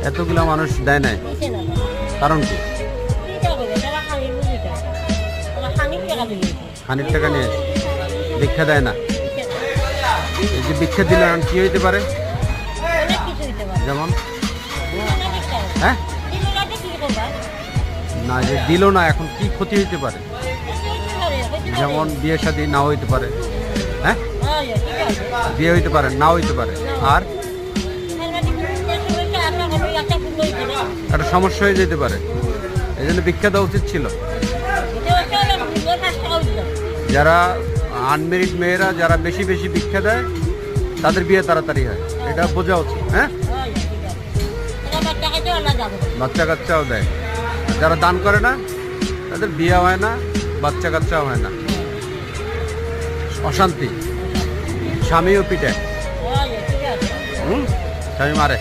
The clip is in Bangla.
এতগুলা মানুষ দেয় নাই, কারণ কি? খানিক টাকা নিয়ে ভিক্ষা দেয় না। এই যে ভিক্ষা দিলে এখন কি হইতে পারে? যেমন হ্যাঁ না, যে দিল না, এখন কি ক্ষতি হইতে পারে? যেমন বিয়ে শাদী নাও হইতে পারে, হ্যাঁ বিয়ে হইতে পারে, নাও হইতে পারে, আর একটা সমস্যা হয়ে যেতে পারে। এই জন্য ভিক্ষা দেওয়া উচিত ছিল। যারা আনমেরিড মেয়েরা যারা বেশি বেশি ভিক্ষা দেয় তাদের বিয়ে তাড়াতাড়ি হয়, এটা বোঝা উচিত। হ্যাঁ, বাচ্চা কাচ্চাও দেয়। যারা দান করে না তাদের বিয়ে হয় না, বাচ্চা কাচ্চাও হয় না, অশান্তি, স্বামীও পিটে, স্বামী মারে।